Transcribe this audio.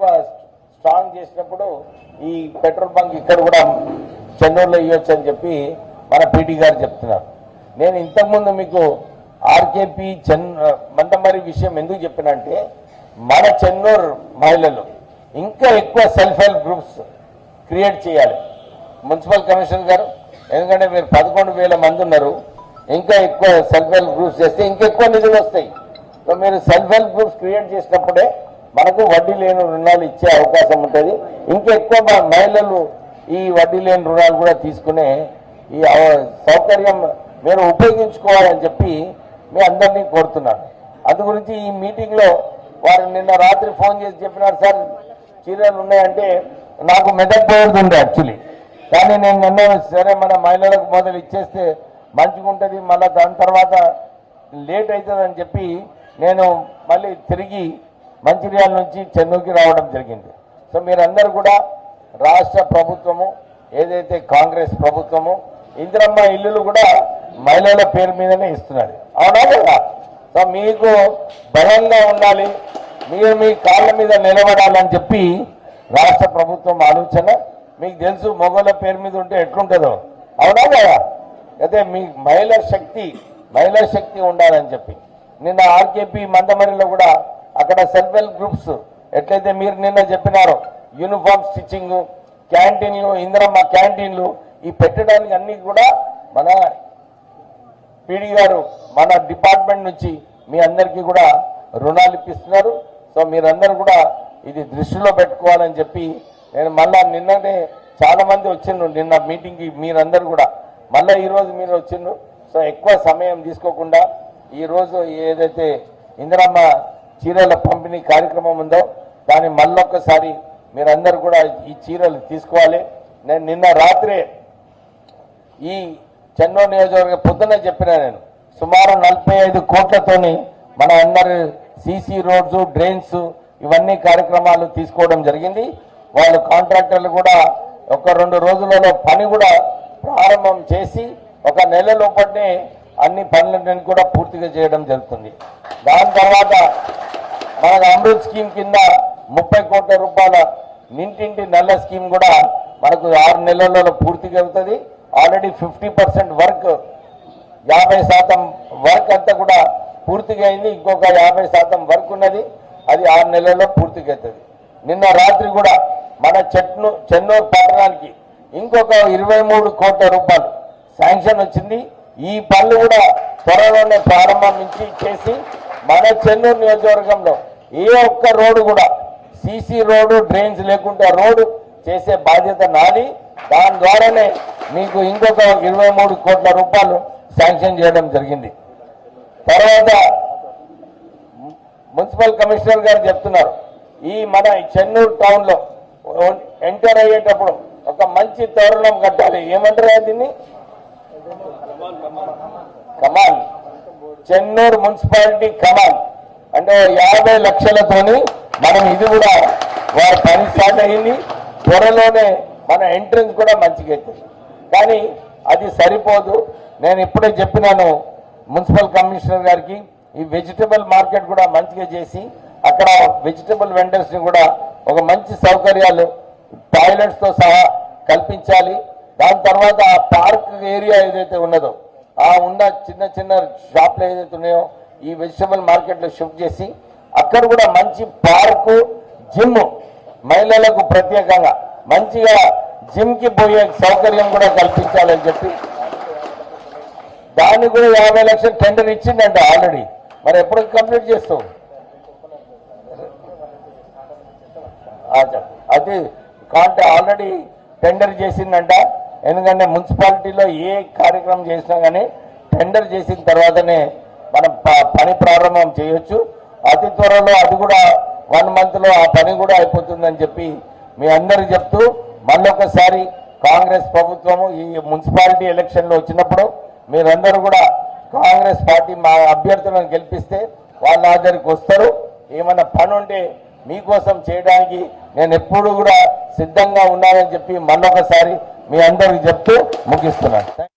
ఎక్కువ స్ట్రాంగ్ చేసినప్పుడు ఈ పెట్రోల్ బంక్ ఇక్కడ కూడా చెన్నూరులో ఇవ్వచ్చు అని చెప్పి మన పీటీ గారు చెప్తున్నారు. నేను ఇంతకుముందు మీకు ఆర్కేపీ మందమరి విషయం ఎందుకు చెప్పినంటే మన చెన్నూరు మహిళలు ఇంకా ఎక్కువ సెల్ఫ్ హెల్ప్ గ్రూప్స్ క్రియేట్ చేయాలి మున్సిపల్ కమిషనర్ గారు. ఎందుకంటే మీరు 11,000 మంది ఉన్నారు, ఇంకా ఎక్కువ సెల్ఫ్ హెల్ప్ గ్రూప్స్ చేస్తే ఇంకెక్కువ నిధులు వస్తాయి. సో మీరు సెల్ఫ్ హెల్ప్ గ్రూప్స్ క్రియేట్ చేసినప్పుడే మనకు వడ్డీ లేని రుణాలు ఇచ్చే అవకాశం ఉంటుంది. ఇంకెక్కువ మహిళలు ఈ వడ్డీ లేని రుణాలు కూడా తీసుకునే ఈ సౌకర్యం మీరు ఉపయోగించుకోవాలని చెప్పి మీ అందరినీ కోరుతున్నాను. అందు గురించి ఈ మీటింగ్లో వారు నిన్న రాత్రి ఫోన్ చేసి చెప్పినారు, సార్ చీరలు ఉన్నాయంటే నాకు మెదక్ పోయేది ఉండే యాక్చువల్లీ. కానీ నేను నిన్న సరే మన మహిళలకు మొదలు ఇచ్చేస్తే మంచిగా ఉంటుంది, మళ్ళీ దాని తర్వాత లేట్ అవుతుందని చెప్పి నేను మళ్ళీ తిరిగి మంచిర్యాల నుంచి చెన్నూరుకి రావడం జరిగింది. సో మీరందరూ కూడా రాష్ట్ర ప్రభుత్వము ఏదైతే కాంగ్రెస్ ప్రభుత్వము ఇందిరమ్మ ఇల్లులు కూడా మహిళల పేరు మీదనే ఇస్తున్నది, అవునా కదా? సో మీకు బలంగా ఉండాలి, మీరు మీ కాళ్ళ మీద నిలబడాలని చెప్పి రాష్ట్ర ప్రభుత్వం ఆలోచన. మీకు తెలుసు మొగోళ్ళ పేరు మీద ఉంటే ఎట్లుంటుందో, అవునా కదా? అయితే మీ మహిళా శక్తి ఉండాలని చెప్పి నిన్న ఆర్కేపీ మందమరిలో కూడా అక్కడ సెల్ఫ్ హెల్ప్ గ్రూప్స్ ఎట్లయితే మీరు నిన్న చెప్పినారో యూనిఫామ్ స్టిచ్చింగ్, క్యాంటీన్లు, ఇందిరమ్మ క్యాంటీన్లు ఈ పెట్టడానికి అన్ని కూడా మన పీడీ గారు మన డిపార్ట్మెంట్ నుంచి మీ అందరికీ కూడా రుణాలు ఇప్పిస్తున్నారు. సో మీరందరూ కూడా ఇది దృష్టిలో పెట్టుకోవాలని చెప్పి నేను మళ్ళా నిన్ననే చాలా మంది వచ్చిండ్రు నిన్న మీటింగ్కి, మీరందరూ కూడా మళ్ళీ ఈరోజు మీరు వచ్చిండ్రు. సో ఎక్కువ సమయం తీసుకోకుండా ఈరోజు ఏదైతే ఇందిరమ్మ చీరల పంపిణీ కార్యక్రమం ఉందో దాన్ని మళ్ళొక్కసారి మీరందరూ కూడా ఈ చీరలు తీసుకోవాలి. నేను నిన్న రాత్రే ఈ చెన్నూరు నియోజకవర్గ పొద్దున చెప్పినా, నేను సుమారు 45 కోట్లతోని మన అందరి సీసీ రోడ్స్, డ్రైన్స్ ఇవన్నీ కార్యక్రమాలు తీసుకోవడం జరిగింది. వాళ్ళు కాంట్రాక్టర్లు కూడా 1-2 రోజులలో పని కూడా ప్రారంభం చేసి 1 నెల లోపలనే అన్ని పనులన్నీ కూడా పూర్తిగా చేయడం జరుగుతుంది. దాని తర్వాత మనకు అమృత్ స్కీమ్ కింద 30 కోట్ల రూపాయల నింటింటి నల్ల స్కీమ్ కూడా మనకు 6 నెలలలో పూర్తిగా అవుతుంది. ఆల్రెడీ 50% వర్క్ 50% వర్క్ అంతా కూడా పూర్తిగా అయింది. ఇంకొక 50% వర్క్ ఉన్నది, అది 6 నెలల్లో పూర్తిగా అవుతుంది. నిన్న రాత్రి కూడా మన చెన్నూరు పట్టణానికి ఇంకొక 23 కోట్ల రూపాయలు శాంక్షన్ వచ్చింది. ఈ పనులు కూడా త్వరలోనే ప్రారంభించి చేసి మన చెన్నూరు నియోజకవర్గంలో ఏ ఒక్క రోడ్డు కూడా సీసీ రోడ్డు, డ్రైన్స్ లేకుండా రోడ్డు చేసే బాధ్యత నాది. దాని ద్వారానే మీకు ఇంకొక 23 కోట్ల రూపాయలు శాంక్షన్ చేయడం జరిగింది. తర్వాత మున్సిపల్ కమిషనర్ గారు చెప్తున్నారు, ఈ మన చెన్నూరు టౌన్లో ఎంటర్ అయ్యేటప్పుడు ఒక మంచి తోరణం కట్టాలి. ఏమంటారు దీన్ని? కమాన్, చెన్నూరు మున్సిపాలిటీ కమాన్ అంటే 50 లక్షలతోని మనం ఇది కూడా వారి పని స్టార్ట్ అయ్యింది. త్వరలోనే మన ఎంట్రన్స్ కూడా మంచిగా అవుతుంది. కానీ అది సరిపోదు. నేను ఇప్పుడే చెప్పినాను మున్సిపల్ కమిషనర్ గారికి, ఈ వెజిటబుల్ మార్కెట్ కూడా మంచిగా చేసి అక్కడ వెజిటబుల్ వెండర్స్ని కూడా ఒక మంచి సౌకర్యాలు టాయిలెట్స్తో సహా కల్పించాలి. దాని తర్వాత ఆ పార్క్ ఏరియా ఏదైతే ఉన్నదో ఆ ఉన్న చిన్న చిన్న షాప్లు ఏదైతే ఉన్నాయో ఈ వెజిటబుల్ మార్కెట్లో షిఫ్ట్ చేసి అక్కడ కూడా మంచి పార్కు, జిమ్, మహిళలకు ప్రత్యేకంగా మంచిగా జిమ్కి పోయే సౌకర్యం కూడా కల్పించాలని చెప్పి దాన్ని కూడా 50 లక్షలు టెండర్ ఇచ్చిందంట ఆల్రెడీ. మరి ఎప్పుడు కంప్లీట్ చేస్తావు? అది ఆల్రెడీ టెండర్ చేసిందంట. ఎందుకంటే మున్సిపాలిటీలో ఏ కార్యక్రమం చేసినా కానీ టెండర్ చేసిన తర్వాతనే మనం పని ప్రారంభం చేయొచ్చు. అతి త్వరలో అది కూడా 1 మంత్లో ఆ పని కూడా అయిపోతుందని చెప్పి మీ అందరికి చెప్తూ మళ్ళొకసారి కాంగ్రెస్ ప్రభుత్వము ఈ మున్సిపాలిటీ ఎలక్షన్లో వచ్చినప్పుడు మీరందరూ కూడా కాంగ్రెస్ పార్టీ మా అభ్యర్థులను గెలిపిస్తే వాళ్ళ దగ్గరికి వస్తారు. ఏమన్నా పని ఉంటే మీకోసం చేయడానికి నేను ఎప్పుడు కూడా సిద్ధంగా ఉన్నానని చెప్పి మళ్ళొకసారి మీ అందరికి చెప్తూ ముగిస్తున్నాను.